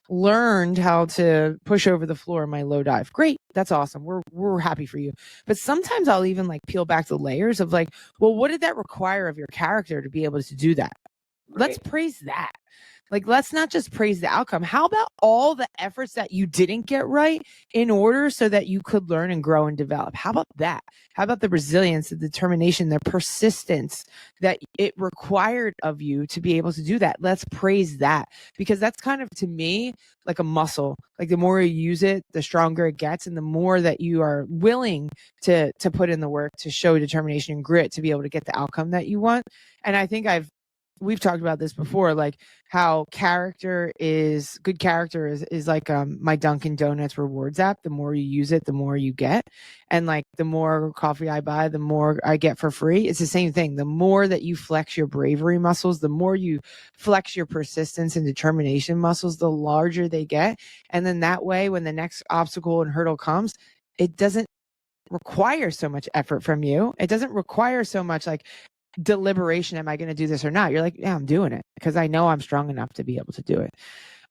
learned how to push over the floor in my low dive. Great. That's awesome. We're happy for you. But sometimes I'll even like peel back the layers of like, well, what did that require of your character to be able to do that? Right. Let's praise that. Like, let's not just praise the outcome. How about all the efforts that you didn't get right in order so that you could learn and grow and develop? How about that? How about the resilience, the determination, the persistence that it required of you to be able to do that? Let's praise that, because that's kind of, to me, like a muscle. Like, the more you use it, the stronger it gets, and the more that you are willing to put in the work to show determination and grit to be able to get the outcome that you want. And I think we've talked about this before, like how good character is like my Dunkin' Donuts rewards app. The more you use it, the more you get. And like the more coffee I buy, the more I get for free. It's the same thing. The more that you flex your bravery muscles, the more you flex your persistence and determination muscles, the larger they get. And then that way, when the next obstacle and hurdle comes, it doesn't require so much effort from you. It doesn't require so much like deliberation. Am I going to do this or not? You're like, yeah, I'm doing it because I know I'm strong enough to be able to do it.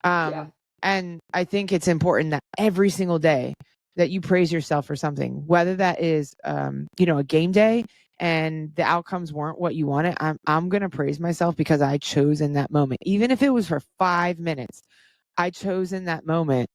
And I think it's important that every single day that you praise yourself for something, whether that is, a game day and the outcomes weren't what you wanted. I'm going to praise myself because I chose in that moment, even if it was for 5 minutes, I chose in that moment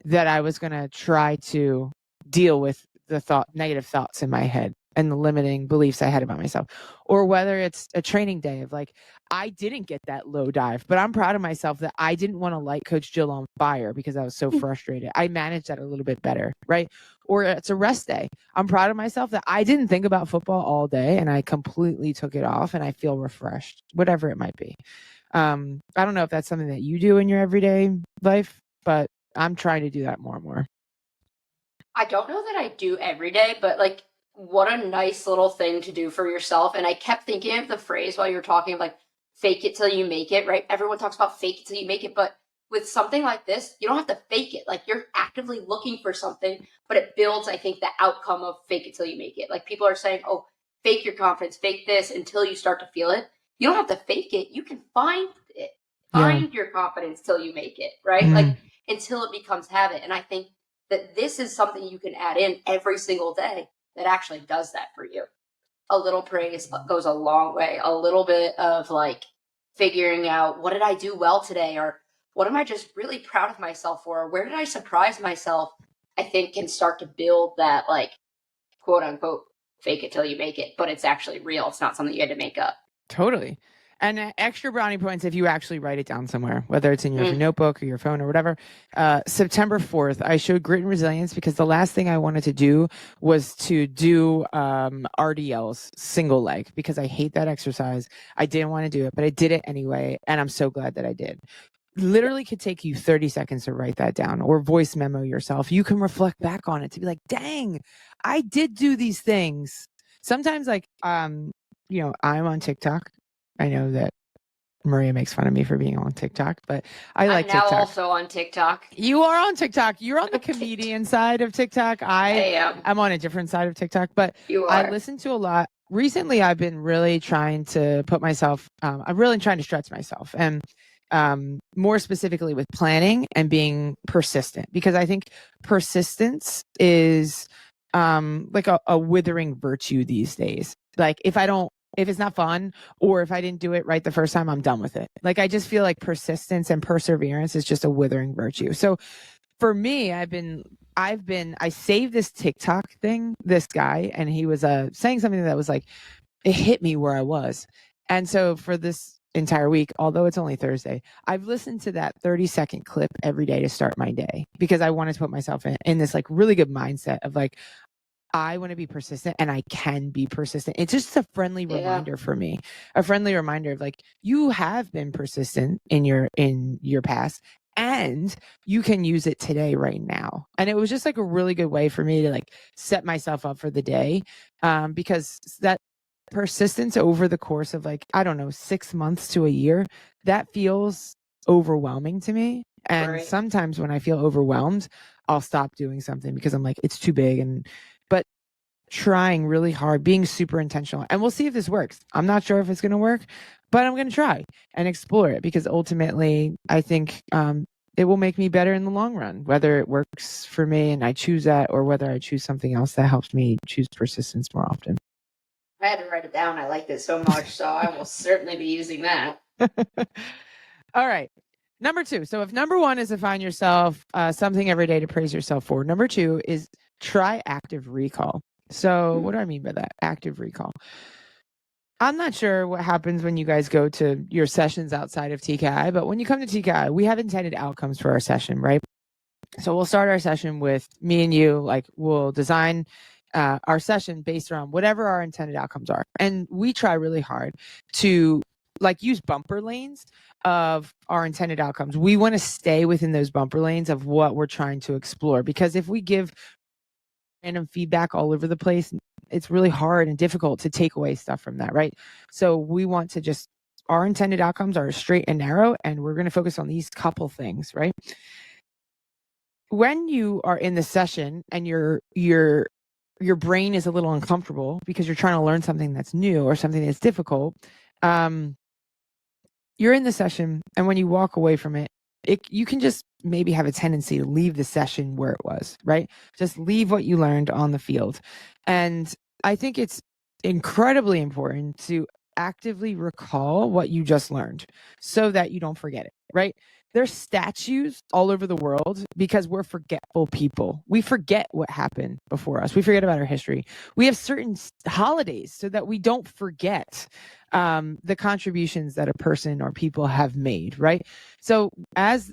that I was going to try to deal with the negative thoughts in my head and the limiting beliefs I had about myself. Or whether it's a training day of like, I didn't get that low dive, but I'm proud of myself that I didn't want to light Coach Jill on fire because I was so frustrated. I managed that a little bit better, right? Or it's a rest day. I'm proud of myself that I didn't think about football all day and I completely took it off and I feel refreshed, whatever it might be. I don't know if that's something that you do in your everyday life, but I'm trying to do that more and more. I don't know that I do every day, but like, what a nice little thing to do for yourself. And I kept thinking of the phrase while you were talking, like, fake it till you make it, right? Everyone talks about fake it till you make it, but with something like this, you don't have to fake it. Like, you're actively looking for something, but it builds, I think, the outcome of fake it till you make it. Like, people are saying, oh, fake your confidence, fake this until you start to feel it. You don't have to fake it. You can find it. Find your confidence till you make it, right? Like, until it becomes habit. And I think that this is something you can add in every single day that actually does that for you. A little praise goes a long way. A little bit of like figuring out, what did I do well today? Or what am I just really proud of myself for? Where did I surprise myself? I think can start to build that, like, quote unquote, fake it till you make it, but it's actually real. It's not something you had to make up. Totally. And extra brownie points if you actually write it down somewhere, whether it's in your notebook or your phone or whatever. September 4th, I showed grit and resilience because the last thing I wanted to do was to do RDLs, single leg, because I hate that exercise. I didn't want to do it, but I did it anyway. And I'm so glad that I did. Literally could take you 30 seconds to write that down or voice memo yourself. You can reflect back on it to be like, dang, I did do these things. Sometimes like, I'm on TikTok. I know that Maria makes fun of me for being on TikTok, but I like TikTok. I'm now also on TikTok. You are on TikTok. You're on the comedian side of TikTok. I am. I'm on a different side of TikTok, but You are. I listen to a lot. Recently, I've been really trying to put myself, I'm really trying to stretch myself and more specifically with planning and being persistent, because I think persistence is like a withering virtue these days. Like if it's not fun or if I didn't do it right the first time, I'm done with it. Like, I just feel like persistence and perseverance is just a withering virtue. So for me, I saved this TikTok thing, this guy, and he was saying something that was like, it hit me where I was. And so for this entire week, although it's only Thursday, I've listened to that 30-second clip every day to start my day because I wanted to put myself in this like really good mindset of like, I want to be persistent and I can be persistent. It's just a friendly reminder for me, a friendly reminder of like, you have been persistent in your past and you can use it today, right now. And it was just like a really good way for me to like set myself up for the day. Because that persistence over the course of like, I don't know, 6 months to a year, that feels overwhelming to me. And sometimes when I feel overwhelmed, I'll stop doing something because I'm like, it's too big. But trying really hard, being super intentional, and we'll see if this works. I'm not sure if it's going to work, but I'm going to try and explore it because ultimately I think it will make me better in the long run, whether it works for me and I choose that, or whether I choose something else that helps me choose persistence more often. I had to write it down. I liked it so much, so I will certainly be using that. All right. Number 2. So if number 1 is to find yourself something every day to praise yourself for, number 2 is try active recall. So what do I mean by that? Active recall. I'm not sure what happens when you guys go to your sessions outside of TKI, but when you come to TKI, we have intended outcomes for our session, right? So we'll start our session with me and you, like we'll design our session based around whatever our intended outcomes are. And we try really hard to like use bumper lanes of our intended outcomes. We want to stay within those bumper lanes of what we're trying to explore, because if we give random feedback all over the place, it's really hard and difficult to take away stuff from that, right? So we want to just, our intended outcomes are straight and narrow, and we're going to focus on these couple things, right? When you are in the session and your brain is a little uncomfortable because you're trying to learn something that's new or something that's difficult, you're in the session, and when you walk away from it, you can just maybe have a tendency to leave the session where it was, right? Just leave what you learned on the field. And I think it's incredibly important to actively recall what you just learned so that you don't forget it, right? There's statues all over the world because we're forgetful people. We forget what happened before us. We forget about our history. We have certain holidays so that we don't forget the contributions that a person or people have made, right? So as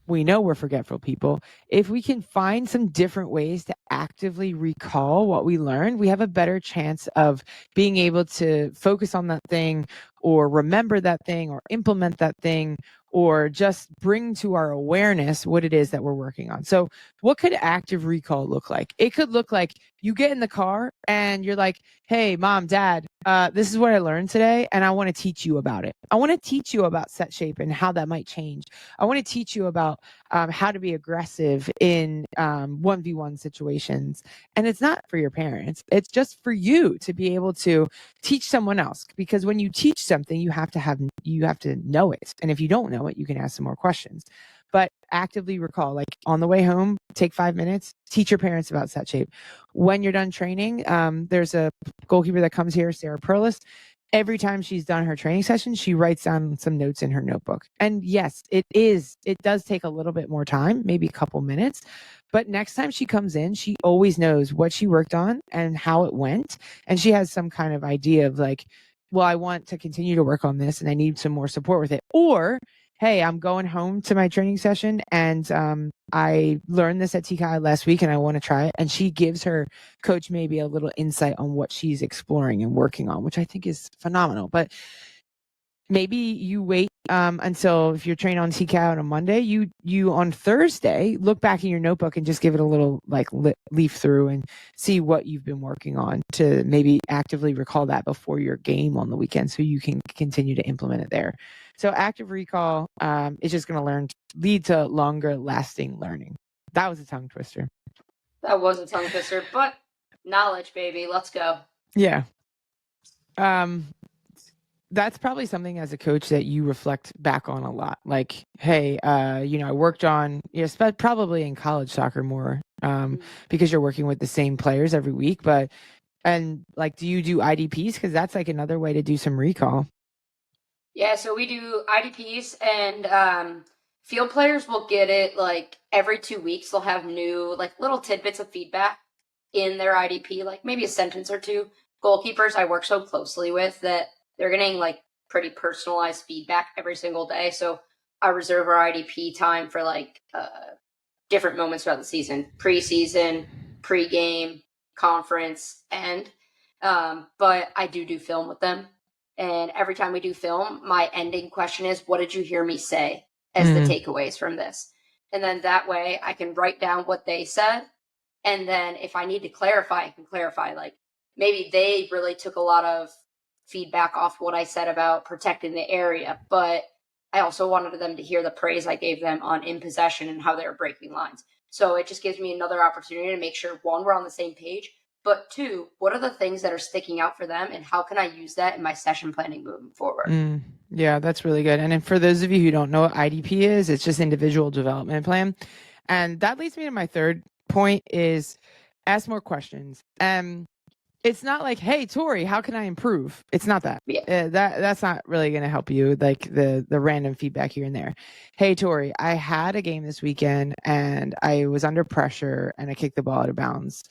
we know we're forgetful people, if we can find some different ways to actively recall what we learned, we have a better chance of being able to focus on that thing, or remember that thing, or implement that thing, or just bring to our awareness what it is that we're working on. So what could active recall look like? It could look like you get in the car and you're like, hey, mom, dad, this is what I learned today, and I want to teach you about it. I want to teach you about set shape and how that might change. I want to teach you about how to be aggressive in 1v1 situations. And it's not for your parents. It's just for you to be able to teach someone else. Because when you teach something, you have to know it. And if you don't know it, you can ask some more questions. But actively recall, like on the way home, take 5 minutes, teach your parents about set shape. When you're done training, there's a goalkeeper that comes here, Sarah Perlis. Every time she's done her training session, she writes down some notes in her notebook. And yes, it does take a little bit more time, maybe a couple minutes. But next time she comes in, she always knows what she worked on and how it went. And she has some kind of idea of like, well, I want to continue to work on this and I need some more support with it. Or, hey, I'm going home to my training session and I learned this at TKI last week and I want to try it. And she gives her coach maybe a little insight on what she's exploring and working on, which I think is phenomenal. But maybe you wait until, if you're training on TKI on a Monday, you on Thursday look back in your notebook and just give it a little like leaf through and see what you've been working on, to maybe actively recall that before your game on the weekend so you can continue to implement it there. So active recall is just going to lead to longer lasting learning. That was a tongue twister. That was a tongue twister, but knowledge, baby. Let's go. Yeah. That's probably something as a coach that you reflect back on a lot. Like, hey, I worked on, probably in college soccer more, because you're working with the same players every week. And like, do you do IDPs? Because that's like another way to do some recall. Yeah, so we do IDPs, and field players will get it like every 2 weeks. They'll have new like little tidbits of feedback in their IDP, like maybe a sentence or two. Goalkeepers I work so closely with that they're getting like pretty personalized feedback every single day. So I reserve our IDP time for like different moments throughout the season: preseason, pregame, conference, and but I do film with them. And every time we do film, my ending question is, what did you hear me say as the takeaways from this? And then that way I can write down what they said. And then if I need to clarify, I can clarify. Like maybe they really took a lot of feedback off what I said about protecting the area, but I also wanted them to hear the praise I gave them on in possession and how they were breaking lines. So it just gives me another opportunity to make sure, one, we're on the same page, but two, what are the things that are sticking out for them and how can I use that in my session planning moving forward? Yeah, that's really good. And then for those of you who don't know what IDP is, it's just individual development plan. And that leads me to my third point is ask more questions. It's not like, hey, Tori, how can I improve? It's not that. Yeah. That's not really going to help you, like the random feedback here and there. Hey, Tori, I had a game this weekend and I was under pressure and I kicked the ball out of bounds.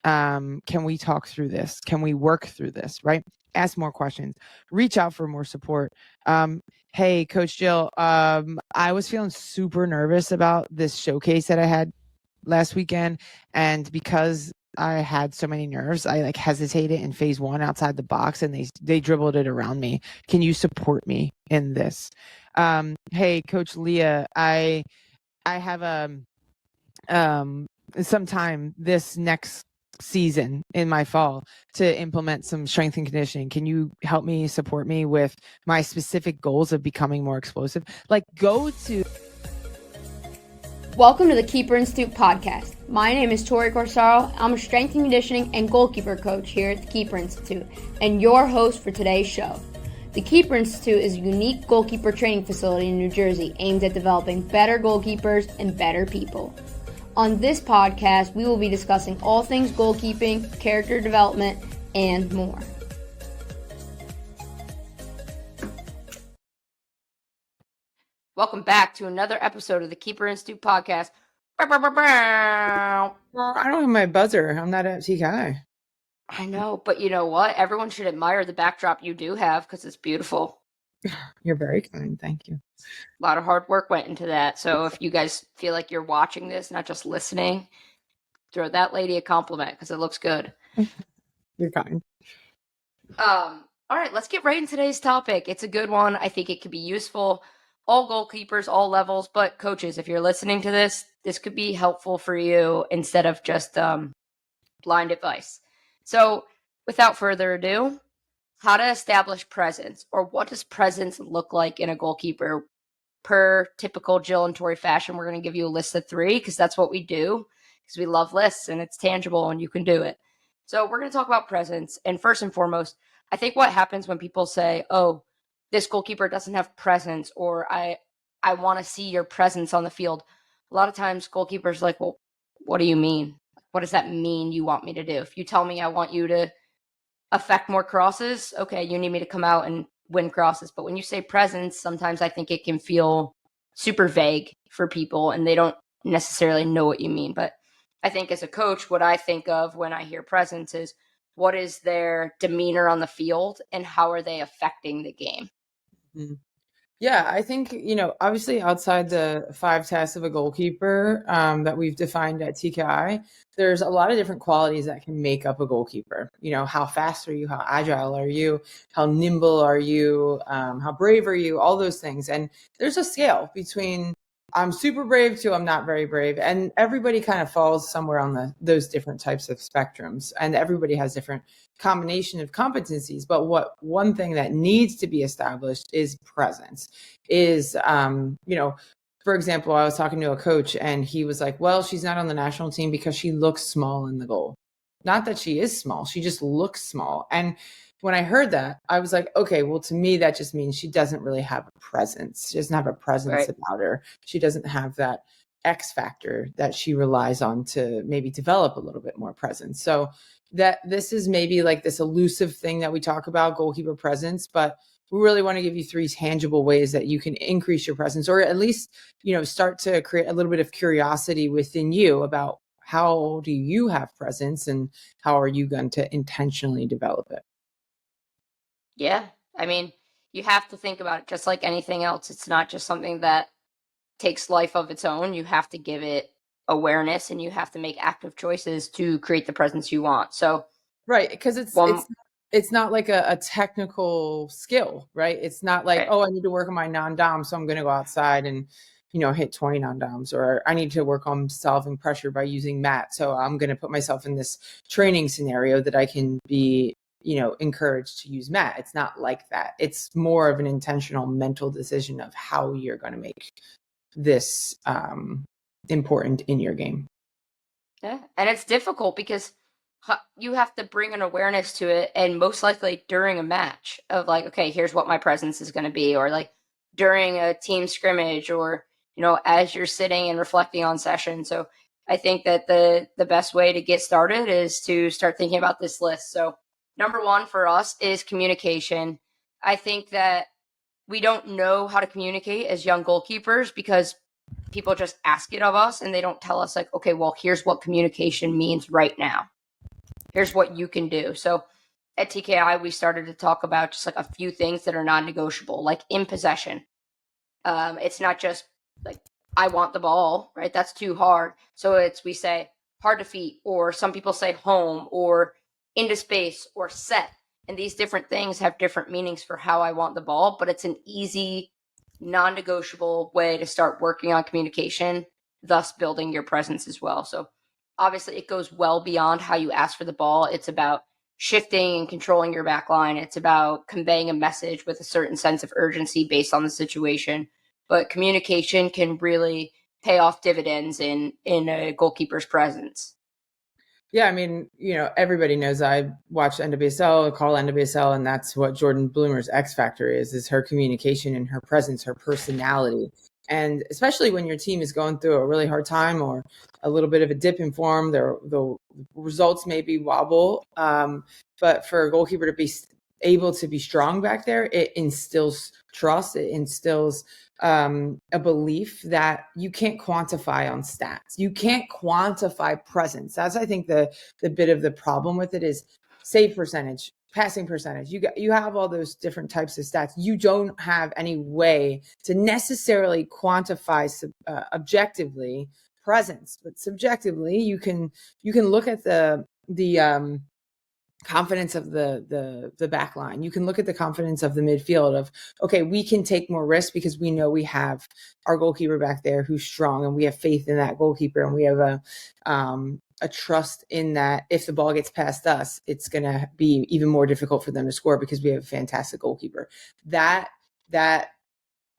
Can we talk through this? Can we work through this? Right? Ask more questions. Reach out for more support. Hey, Coach Jill, I was feeling super nervous about this showcase that I had last weekend, and because I had so many nerves, I like hesitated in phase one outside the box, and they dribbled it around me. Can you support me in this? Hey, Coach Leah, I have some time this next season in my fall to implement some strength and conditioning. Can you help me support me with my specific goals of becoming more explosive? Like, go to. Welcome to the Keeper Institute podcast. My name is Tori Corsaro. I'm a strength and conditioning and goalkeeper coach here at the Keeper Institute and your host for today's show. The Keeper Institute is a unique goalkeeper training facility in New Jersey aimed at developing better goalkeepers and better people. On this podcast, we will be discussing all things goalkeeping, character development, and more. Welcome back to another episode of the Keeper Institute podcast. Well, I don't have my buzzer. I'm not at TKI. I know, but you know what? Everyone should admire the backdrop you do have because it's beautiful. You're very kind. Thank you. A lot of hard work went into that. So if you guys feel like you're watching this, not just listening, throw that lady a compliment because it looks good. You're kind. All right, let's get right into today's topic. It's a good one. I think it could be useful. All goalkeepers, all levels, but coaches, if you're listening to this, this could be helpful for you instead of just blind advice. So without further ado, how to establish presence, or what does presence look like in a goalkeeper? Per typical Jill and Tori fashion, we're going to give you a list of 3 because that's what we do, because we love lists and it's tangible and you can do it. So we're going to talk about presence. And first and foremost, I think what happens when people say, oh, this goalkeeper doesn't have presence, or I want to see your presence on the field. A lot of times goalkeepers are like, well, what do you mean? What does that mean you want me to do? If you tell me I want you to affect more crosses, okay, you need me to come out and win crosses. But when you say presence, sometimes I think it can feel super vague for people and they don't necessarily know what you mean. But I think as a coach, what I think of when I hear presence is what is their demeanor on the field and how are they affecting the game? Mm-hmm. Yeah, I think, obviously outside the 5 tasks of a goalkeeper that we've defined at TKI, there's a lot of different qualities that can make up a goalkeeper. How fast are you? How agile are you? How nimble are you? How brave are you? All those things. And there's a scale between I'm super brave to I'm not very brave. And everybody kind of falls somewhere on those different types of spectrums. And everybody has different combination of competencies. But one thing that needs to be established is presence. For example, I was talking to a coach and he was like, well, she's not on the national team because she looks small in the goal. Not that she is small, she just looks small. And when I heard that, I was like, okay, well, to me, that just means she doesn't really have a presence. She doesn't have a presence about her. She doesn't have that X factor that she relies on to maybe develop a little bit more presence. So that this is maybe like this elusive thing that we talk about, goalkeeper presence, but we really want to give you 3 tangible ways that you can increase your presence, or at least, start to create a little bit of curiosity within you about how do you have presence and how are you going to intentionally develop it? Yeah. I mean, you have to think about it just like anything else. It's not just something that takes life of its own. You have to give it awareness and you have to make active choices to create the presence you want. So, right. Because it's not like a technical skill, right? It's not like, oh, I need to work on my non-dom, so I'm going to go outside and, hit 20 non-doms, or I need to work on solving pressure by using mat. So I'm going to put myself in this training scenario that I can be encouraged to use mat. It's not like that. It's more of an intentional mental decision of how you're going to make this important in your game. Yeah. And it's difficult because you have to bring an awareness to it, and most likely during a match of like, okay, here's what my presence is going to be, or like during a team scrimmage, or as you're sitting and reflecting on session. So I think that the best way to get started is to start thinking about this list. So number one for us is communication. I think that we don't know how to communicate as young goalkeepers because people just ask it of us and they don't tell us like, okay, well, here's what communication means right now. Here's what you can do. So at TKI, we started to talk about just like a few things that are non-negotiable, like in possession. It's not just like, I want the ball, right? That's too hard. So we say hard to feet, or some people say home, or into space, or set. And these different things have different meanings for how I want the ball, but it's an easy, non-negotiable way to start working on communication, thus building your presence as well. So obviously it goes well beyond how you ask for the ball. It's about shifting and controlling your back line. It's about conveying a message with a certain sense of urgency based on the situation. But communication can really pay off dividends in a goalkeeper's presence. Yeah, I mean, everybody knows I watch NWSL, call NWSL, and that's what Jordan Bloomer's X factor is her communication and her presence, her personality. And especially when your team is going through a really hard time or a little bit of a dip in form, the results may be wobble. But for a goalkeeper to be able to be strong back there, it instills trust. It instills a belief that you can't quantify on stats. You can't quantify presence. That's, I think, the bit of the problem with it is save percentage, passing percentage. You have all those different types of stats. You don't have any way to necessarily quantify objectively presence, but subjectively you can look at the confidence of the back line. You can look at the confidence of the midfield of, okay, we can take more risks because we know we have our goalkeeper back there who's strong, and we have faith in that goalkeeper, and we have a trust in that if the ball gets past us, it's going to be even more difficult for them to score because we have a fantastic goalkeeper. That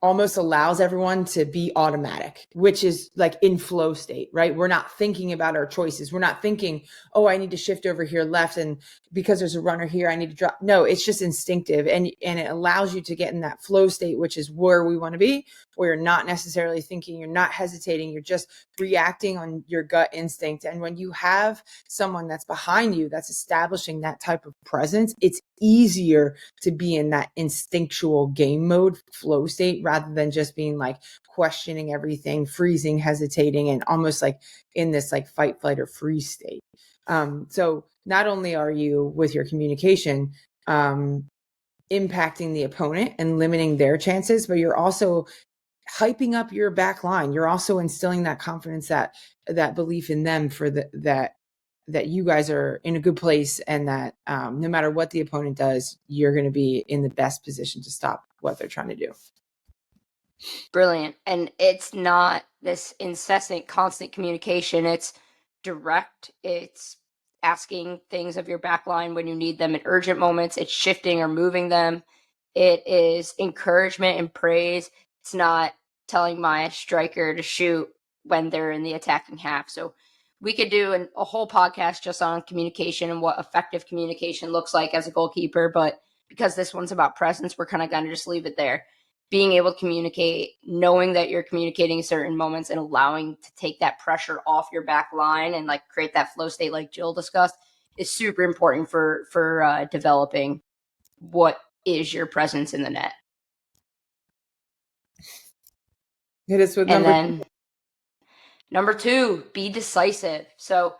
almost allows everyone to be automatic, which is like in flow state, right? We're not thinking about our choices. We're not thinking, oh, I need to shift over here left, and because there's a runner here, I need to drop. No, it's just instinctive. And it allows you to get in that flow state, which is where we want to be, where you're not necessarily thinking, you're not hesitating, you're just reacting on your gut instinct. And when you have someone that's behind you, that's establishing that type of presence, it's easier to be in that instinctual game mode flow state rather than just being like questioning everything, freezing, hesitating, and almost like in this like fight, flight, or freeze state. So not only are you with your communication impacting the opponent and limiting their chances, but you're also hyping up your back line. You're also instilling that confidence, that belief in them for that you guys are in a good place, and that no matter what the opponent does, you're going to be in the best position to stop what they're trying to do. Brilliant. And it's not this incessant, constant communication. It's direct. It's asking things of your back line when you need them in urgent moments. It's shifting or moving them. It is encouragement and praise. It's not telling my striker to shoot when they're in the attacking half. So we could do a whole podcast just on communication and what effective communication looks like as a goalkeeper. But because this one's about presence, we're kind of going to just leave it there. Being able to communicate, knowing that you're communicating certain moments and allowing to take that pressure off your back line and like create that flow state like Jill discussed is super important for developing what is your presence in the net. Hit us with number two, be decisive. So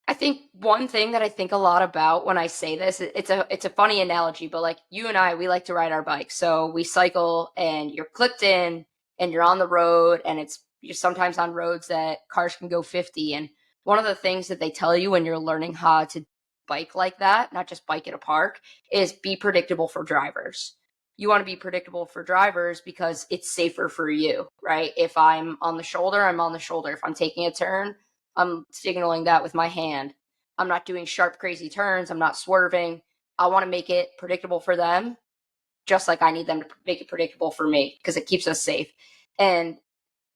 I think one thing that I think a lot about when I say this, it's a funny analogy, but like you and I, we like to ride our bikes. So we cycle and you're clipped in and you're on the road, and you're sometimes on roads that cars can go 50. And one of the things that they tell you when you're learning how to bike like that, not just bike at a park, is be predictable for drivers. You want to be predictable for drivers because it's safer for you, right? If I'm on the shoulder, I'm on the shoulder. If I'm taking a turn, I'm signaling that with my hand. I'm not doing sharp, crazy turns. I'm not swerving. I want to make it predictable for them, just like I need them to make it predictable for me, because it keeps us safe. And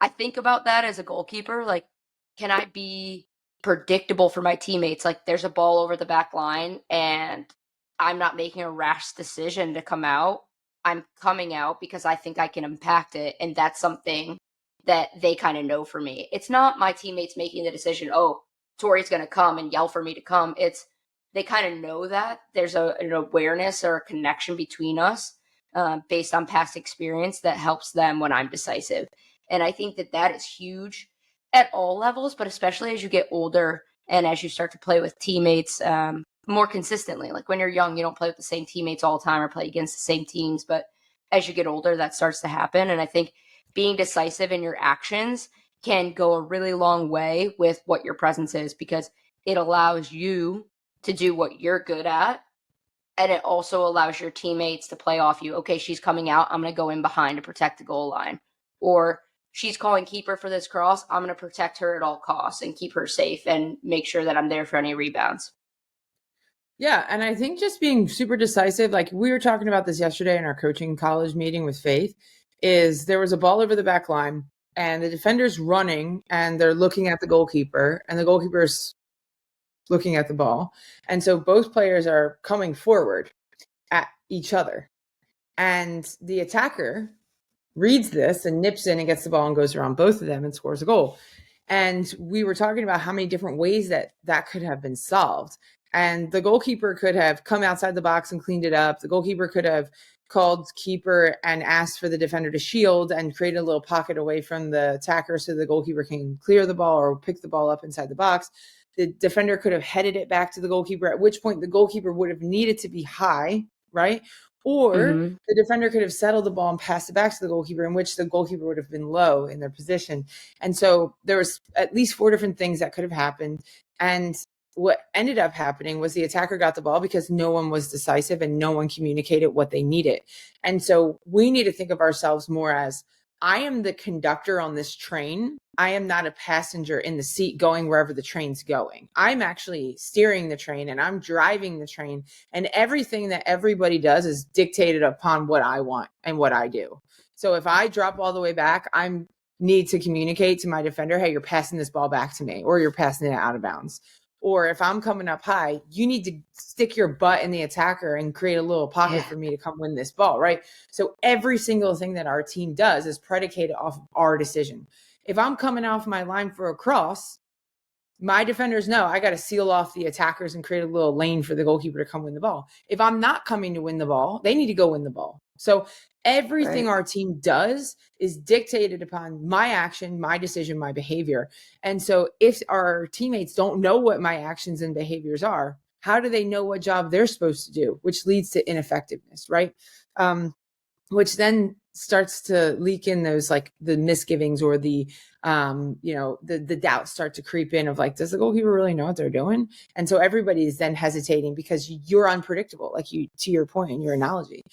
I think about that as a goalkeeper. Like, can I be predictable for my teammates. Like there's a ball over the back line and I'm not making a rash decision to come out. I'm coming out because I think I can impact it. And that's something that they kind of know for me. It's not my teammates making the decision, oh, Tori's going to come and yell for me to come. It's they kind of know that there's an awareness or a connection between us based on past experience that helps them when I'm decisive. And I think that is huge at all levels, but especially as you get older and as you start to play with teammates more consistently. Like when you're young, you don't play with the same teammates all the time or play against the same teams. But as you get older, that starts to happen. And I think being decisive in your actions can go a really long way with what your presence is, because it allows you to do what you're good at. And it also allows your teammates to play off you. Okay, she's coming out. I'm going to go in behind to protect the goal line. Or she's calling keeper for this cross. I'm going to protect her at all costs and keep her safe and make sure that I'm there for any rebounds. Yeah. And I think just being super decisive, like we were talking about this yesterday in our coaching college meeting with Faith, is there was a ball over the back line and the defender's running and they're looking at the goalkeeper and the goalkeeper's looking at the ball. And so both players are coming forward at each other. And the attacker reads this and nips in and gets the ball and goes around both of them and scores a goal. And we were talking about how many different ways that could have been solved. And the goalkeeper could have come outside the box and cleaned it up. The goalkeeper could have called keeper and asked for the defender to shield and create a little pocket away from the attacker so the goalkeeper can clear the ball or pick the ball up inside the box. The defender could have headed it back to the goalkeeper, at which point the goalkeeper would have needed to be high, right? Or the defender could have settled the ball and passed it back to the goalkeeper, in which the goalkeeper would have been low in their position. And so there was at least 4 different things that could have happened. And what ended up happening was the attacker got the ball because no one was decisive and no one communicated what they needed. And so we need to think of ourselves more as, I am the conductor on this train. I am not a passenger in the seat going wherever the train's going. I'm actually steering the train and I'm driving the train, and everything that everybody does is dictated upon what I want and what I do. So if I drop all the way back, I need to communicate to my defender, hey, you're passing this ball back to me, or you're passing it out of bounds. Or if I'm coming up high, you need to stick your butt in the attacker and create a little pocket for me to come win this ball, right? So every single thing that our team does is predicated off of our decision. If I'm coming off my line for a cross, my defenders know I got to seal off the attackers and create a little lane for the goalkeeper to come win the ball. If I'm not coming to win the ball, they need to go win the ball. So everything our team does is dictated upon my action, my decision, my behavior. And so if our teammates don't know what my actions and behaviors are, how do they know what job they're supposed to do, which leads to ineffectiveness, right? Which then starts to leak in those, like the misgivings or the doubts start to creep in of like, does the goalkeeper really know what they're doing? And so everybody is then hesitating because you're unpredictable, like to your point in your analogy.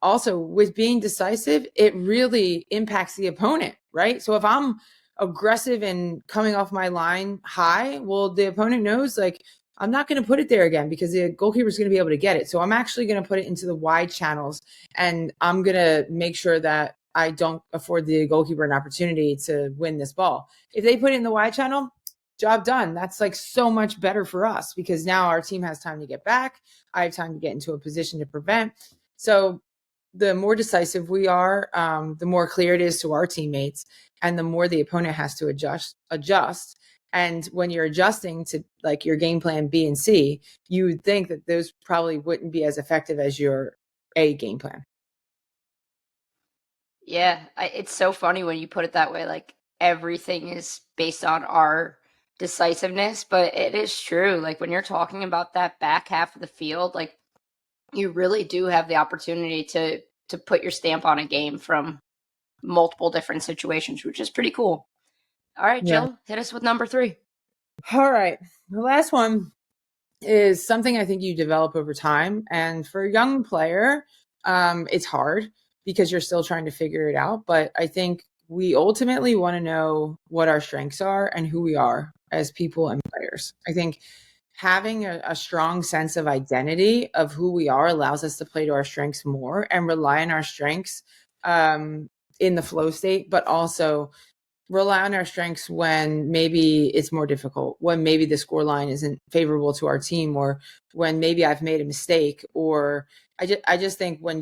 Also, with being decisive, it really impacts the opponent, right? So if I'm aggressive and coming off my line high, well, the opponent knows, like, I'm not going to put it there again because the goalkeeper is going to be able to get it. So I'm actually going to put it into the wide channels, and I'm going to make sure that I don't afford the goalkeeper an opportunity to win this ball. If they put it in the wide channel, job done. That's like so much better for us because now our team has time to get back. I have time to get into a position to prevent. So the more decisive we are, the more clear it is to our teammates, and the more the opponent has to adjust. And when you're adjusting to like your game plan B and C, you would think that those probably wouldn't be as effective as your A game plan. Yeah, it's so funny when you put it that way. Like everything is based on our decisiveness, but it is true. Like when you're talking about that back half of the field, like you really do have the opportunity to put your stamp on a game from multiple different situations, which is pretty cool. All right, Jill, hit us with number 3. All right. The last one is something I think you develop over time. And for a young player, it's hard because you're still trying to figure it out. But I think we ultimately want to know what our strengths are and who we are as people and players. I think having a strong sense of identity of who we are allows us to play to our strengths more and rely on our strengths in the flow state, but also rely on our strengths when maybe it's more difficult, when maybe the score line isn't favorable to our team, or when maybe I've made a mistake, or I just think when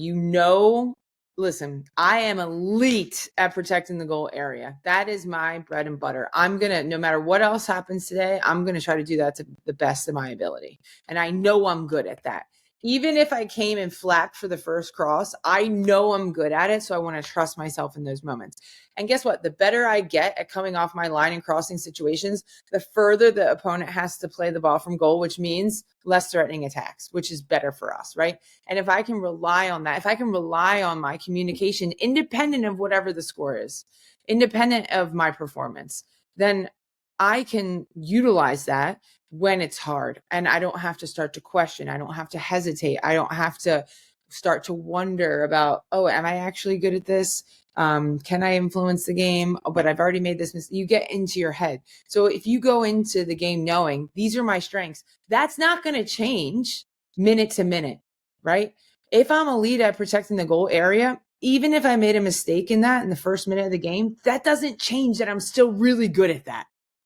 listen, I am elite at protecting the goal area. That is my bread and butter. No matter what else happens today, I'm going to try to do that to the best of my ability. And I know I'm good at that. Even if I came and flapped for the first cross, I know I'm good at it. So I want to trust myself in those moments. And guess what? The better I get at coming off my line and crossing situations, the further the opponent has to play the ball from goal, which means less threatening attacks, which is better for us, right? And if I can rely on that, if I can rely on my communication, independent of whatever the score is, independent of my performance, then I can utilize that when it's hard, and I don't have to start to question. I don't have to hesitate. I don't have to start to wonder about, oh, am I actually good at this? Can I influence the game? But I've already made this mistake. You get into your head. So if you go into the game knowing these are my strengths, that's not going to change minute to minute, right? If I'm a lead at protecting the goal area, even if I made a mistake in that in the first minute of the game, that doesn't change that I'm still really good at that.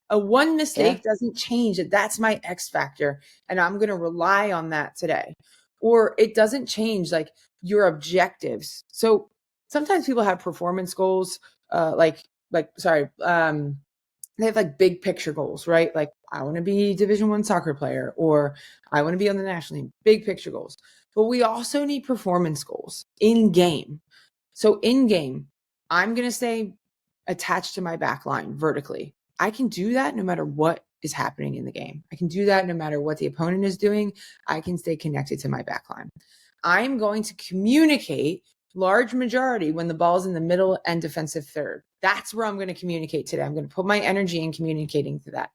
A one mistake doesn't change that. That's my X factor, and I'm going to rely on that today. Or it doesn't change like your objectives. So sometimes people have performance goals, they have like big picture goals, right? Like I want to be Division I soccer player, or I want to be on the national team, big picture goals. But we also need performance goals in game. So in game, I'm going to stay attached to my back line vertically. I can do that no matter what is happening in the game. I can do that no matter what the opponent is doing. I can stay connected to my back line. I'm going to communicate large majority when the ball's in the middle and defensive third. That's where I'm going to communicate today. I'm going to put my energy in communicating to that.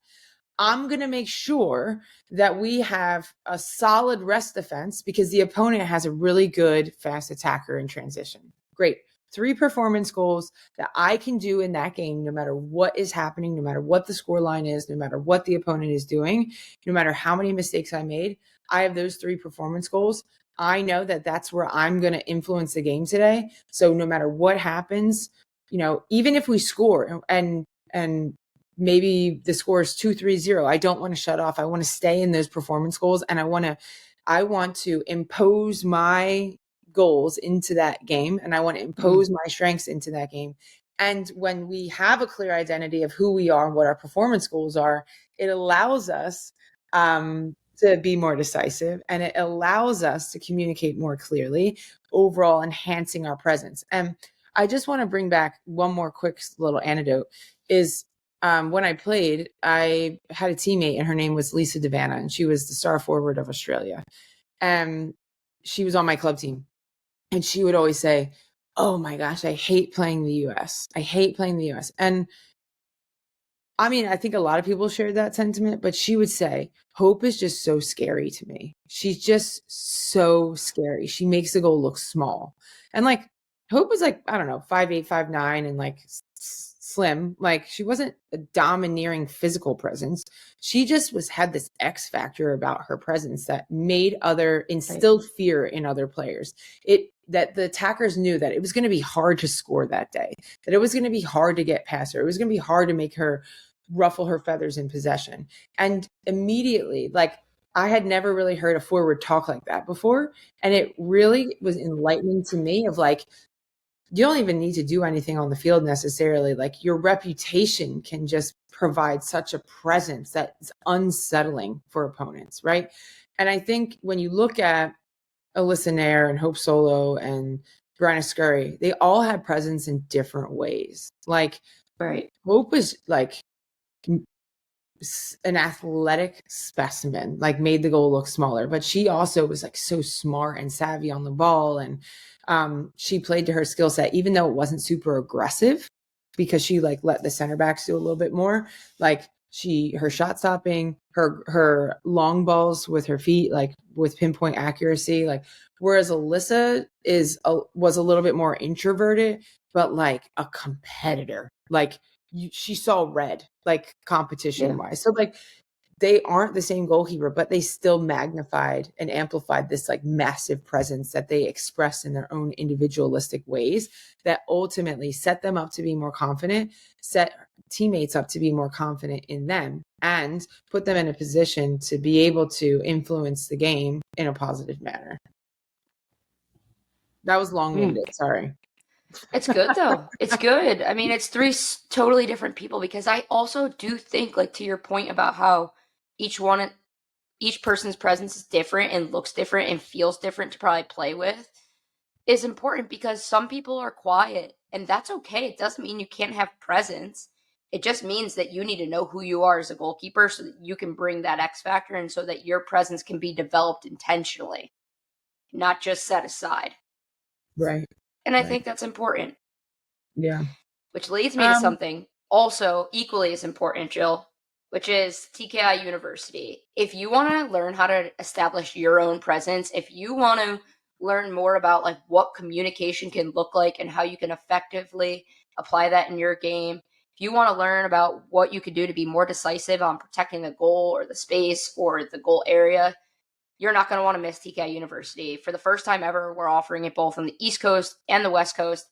I'm going to make sure that we have a solid rest defense because the opponent has a really good fast attacker in transition. Great. 3 performance goals that I can do in that game, no matter what is happening, no matter what the score line is, no matter what the opponent is doing, no matter how many mistakes I made. I have those 3 performance goals. I know that that's where I'm going to influence the game today. So no matter what happens, even if we score and maybe the score is 2-3-0, I don't want to shut off. I want to stay in those performance goals, and I want to impose my goals into that game, and I want to impose my strengths into that game. And when we have a clear identity of who we are and what our performance goals are, it allows us to be more decisive, and it allows us to communicate more clearly, overall enhancing our presence. And I just want to bring back one more quick little anecdote is when I played, I had a teammate and her name was Lisa Devanna, and she was the star forward of Australia. And she was on my club team. And she would always say, oh my gosh, I hate playing the US. I hate playing the US. And I mean, I think a lot of people shared that sentiment, but she would say, Hope is just so scary to me. She's just so scary. She makes the goal look small. And like, Hope was like, I don't know, 5'8", 5'9", and like slim. Like she wasn't a domineering physical presence. She just had this X factor about her presence that instilled fear in other players. That the attackers knew that it was going to be hard to score that day, that it was going to be hard to get past her. It was going to be hard to make her ruffle her feathers in possession. And immediately, like I had never really heard a forward talk like that before. And it really was enlightening to me of like, you don't even need to do anything on the field necessarily. Like your reputation can just provide such a presence that's unsettling for opponents, right? And I think when you look at Alyssa Nair and Hope Solo and Brianna Scurry, they all had presence in different ways. Like, right. Hope is like an athletic specimen, like made the goal look smaller, but she also was like so smart and savvy on the ball. And she played to her skill set, even though it wasn't super aggressive because she like let the center backs do a little bit more. Like her shot stopping, her long balls with her feet, like with pinpoint accuracy, like whereas Alyssa was a little bit more introverted, but like a competitor. Like she saw red, like competition wise. So like they aren't the same goalkeeper, but they still magnified and amplified this like massive presence that they expressed in their own individualistic ways that ultimately set them up to be more confident, set teammates up to be more confident in them, and put them in a position to be able to influence the game in a positive manner. That was long-winded. Sorry. It's good though. It's good. I mean, it's three totally different people, because I also do think, like, to your point about how each person's presence is different and looks different and feels different to probably play with, is important, because some people are quiet, and that's okay. It doesn't mean you can't have presence. It just means that you need to know who you are as a goalkeeper so that you can bring that X factor, and so that your presence can be developed intentionally, not just set aside. Right. And I think that's important. Yeah. Which leads me to something also equally as important, Jill, which is TKI University. If you want to learn how to establish your own presence, if you want to learn more about like what communication can look like and how you can effectively apply that in your game, if you want to learn about what you could do to be more decisive on protecting the goal or the space or the goal area, you're not going to want to miss TKI University. For the first time ever, we're offering it both on the East Coast and the West Coast.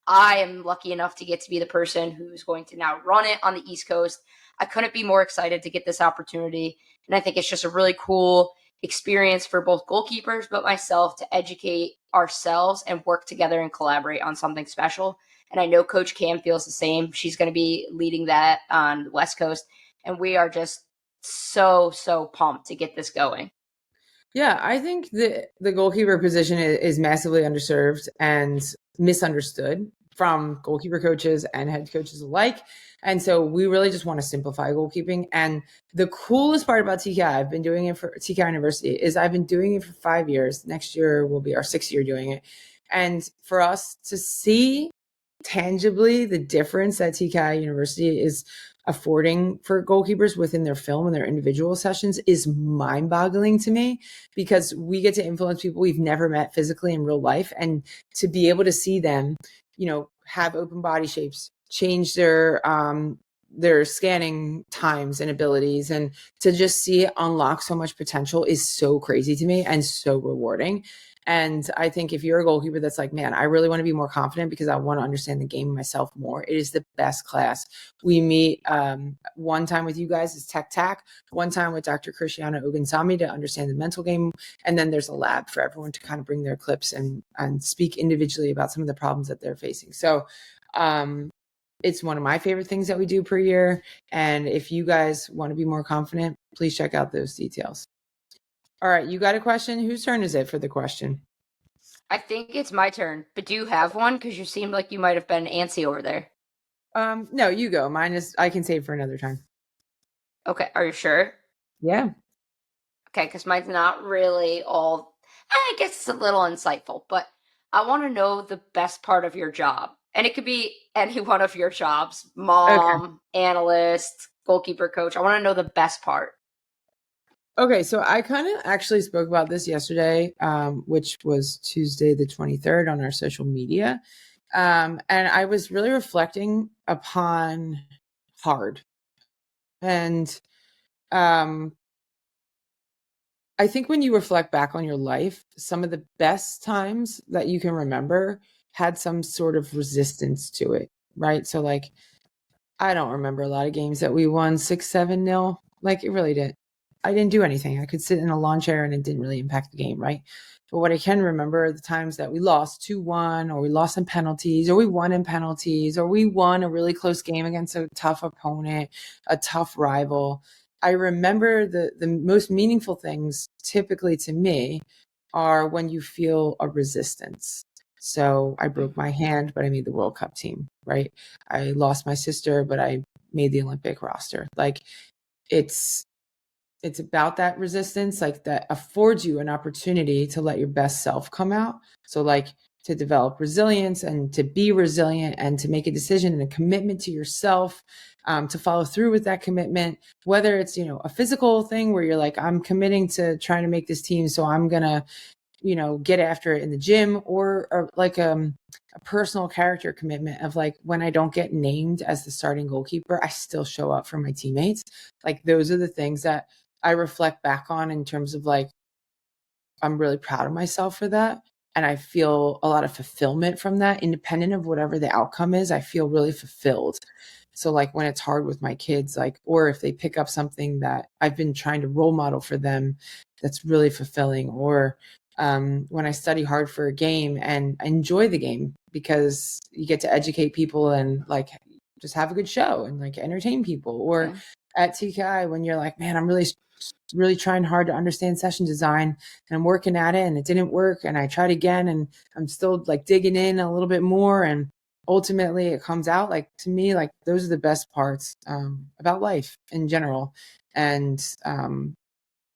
I am lucky enough to get to be the person who's going to now run it on the East Coast. I couldn't be more excited to get this opportunity. And I think it's just a really cool experience for both goalkeepers, but myself, to educate ourselves and work together and collaborate on something special. And I know Coach Cam feels the same. She's going to be leading that on the West Coast. And we are just so pumped to get this going. Yeah, I think the goalkeeper position is massively underserved and misunderstood from goalkeeper coaches and head coaches alike. And so we really just want to simplify goalkeeping. And the coolest part about TKI, I've been doing it for TKI University, is I've been doing it for 5 years. Next year will be our 6th year doing it. And for us to see tangibly the difference that TKI University is affording for goalkeepers within their film and their individual sessions is mind-boggling to me, because we get to influence people we've never met physically in real life, and to be able to see them, you know, have open body shapes, change their scanning times and abilities, and to just see it unlock so much potential is so crazy to me and so rewarding. And I think if you're a goalkeeper that's like, man, I really want to be more confident because I want to understand the game myself more, it is the best class. We meet one time with you guys is Tech Tac, one time with Dr. Christiana Ogunsami to understand the mental game. And then there's a lab for everyone to kind of bring their clips and speak individually about some of the problems that they're facing. So it's one of my favorite things that we do per year. And if you guys want to be more confident, please check out those details. All right, you got a question? Whose turn is it for the question? I think it's my turn, but do you have one? Because you seemed like you might have been antsy over there. No, you go. Mine is, I can save for another time. Okay, are you sure? Yeah. Okay, because mine's not really all, I guess it's a little insightful, but I want to know the best part of your job. And it could be any one of your jobs, mom, analyst, goalkeeper coach. I want to know the best part. Okay, so I kind of actually spoke about this yesterday, which was Tuesday the 23rd on our social media. And I was really reflecting upon hard. And I think when you reflect back on your life, some of the best times that you can remember had some sort of resistance to it, right? So like, I don't remember a lot of games that we won 6-7-0. Like, it really didn't. I didn't do anything. I could sit in a lawn chair and it didn't really impact the game, right? But what I can remember are the times that we lost 2-1, or we lost in penalties, or we won in penalties, or we won a really close game against a tough opponent, a tough rival. I remember the most meaningful things typically to me are when you feel a resistance. So I broke my hand, but I made the World Cup team, right? I lost my sister, but I made the Olympic roster. Like, it's about that resistance, like that affords you an opportunity to let your best self come out. So like to develop resilience and to be resilient and to make a decision and a commitment to yourself, to follow through with that commitment, whether it's, you know, a physical thing where you're like, I'm committing to trying to make this team. So I'm going to, get after it in the gym, or like a personal character commitment of like, when I don't get named as the starting goalkeeper, I still show up for my teammates. Like, those are the things that I reflect back on in terms of like, I'm really proud of myself for that. And I feel a lot of fulfillment from that, independent of whatever the outcome is. I feel really fulfilled. So like when it's hard with my kids, like, or if they pick up something that I've been trying to role model for them, that's really fulfilling. Or when I study hard for a game and I enjoy the game, because you get to educate people and like just have a good show and like entertain people. Or at TKI, when you're like, man, I'm really trying hard to understand session design and I'm working at it and it didn't work, and I tried again and I'm still like digging in a little bit more, and ultimately it comes out. Like, to me, like, those are the best parts about life in general. And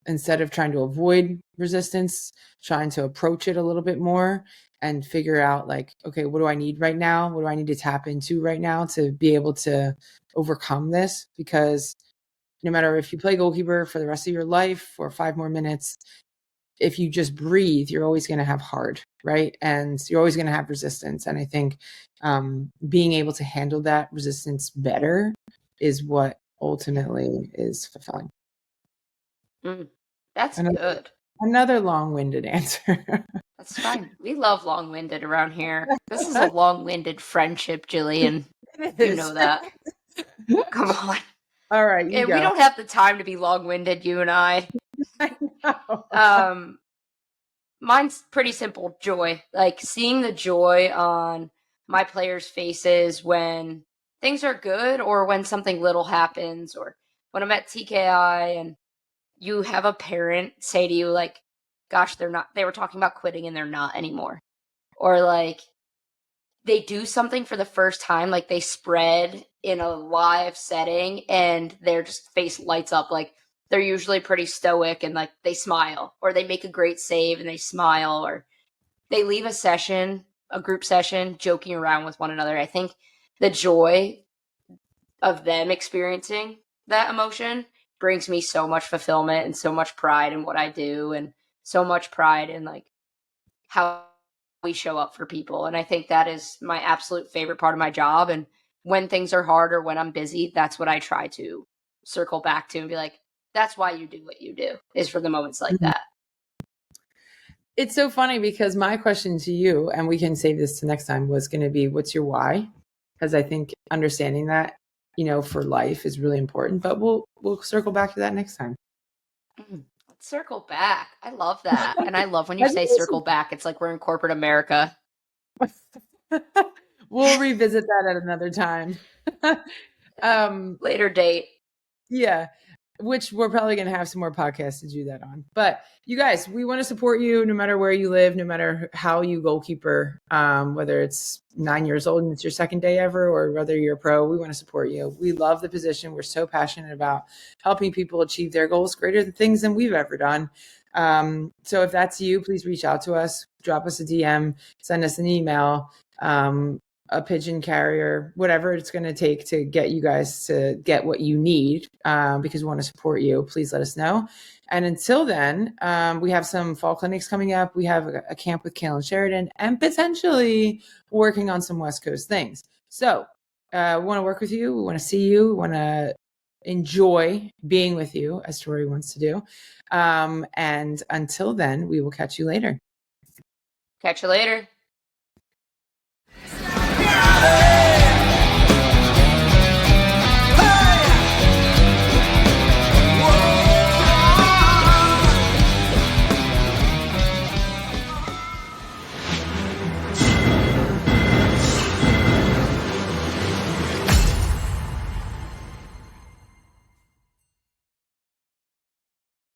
instead of trying to avoid resistance, trying to approach it a little bit more and figure out like, okay, what do I need right now? What do I need to tap into right now to be able to overcome this? Because no matter if you play goalkeeper for the rest of your life or 5 more minutes, if you just breathe, you're always going to have hard, right? And you're always going to have resistance. And I think being able to handle that resistance better is what ultimately is fulfilling. That's good. Another long-winded answer. That's fine. We love long-winded around here. This is a long-winded friendship, Jillian. You know that. Come on. All right, you go. We don't have the time to be long-winded, you and I. I know. Mine's pretty simple. Joy. Like, seeing the joy on my players' faces when things are good, or when something little happens, or when I'm at TKI and you have a parent say to you like, gosh, they were talking about quitting and they're not anymore. Or like, they do something for the first time, like they spread in a live setting and their just face lights up. Like, they're usually pretty stoic and like they smile, or they make a great save and they smile, or they leave a group session, joking around with one another. I think the joy of them experiencing that emotion brings me so much fulfillment and so much pride in what I do, and so much pride in like how we show up for people. And I think that is my absolute favorite part of my job. And when things are hard or when I'm busy, that's what I try to circle back to and be like, that's why you do what you do, is for the moments like that. It's so funny because my question to you, and we can save this to next time, was going to be, what's your why? Because I think understanding that, for life is really important, but we'll circle back to that next time. Let's circle back. I love that. And I love when you say circle back. It's like we're in corporate America. We'll revisit that at another time. Later date. Yeah. Which we're probably going to have some more podcasts to do that on. But you guys, we want to support you no matter where you live, no matter how you goalkeeper, whether it's 9 years old and it's your second day ever, or whether you're a pro, we want to support you. We love the position. We're so passionate about helping people achieve their goals greater than things than we've ever done. So if that's you, please reach out to us, drop us a DM, send us an email, a pigeon carrier, whatever it's going to take to get you guys to get what you need, because we want to support you. Please let us know. And until then, we have some fall clinics coming up. We have a camp with Kaylin Sheridan and potentially working on some West Coast things. So we want to work with you. We want to see you. We want to enjoy being with you, as Tori wants to do. And until then, we will catch you later. Catch you later.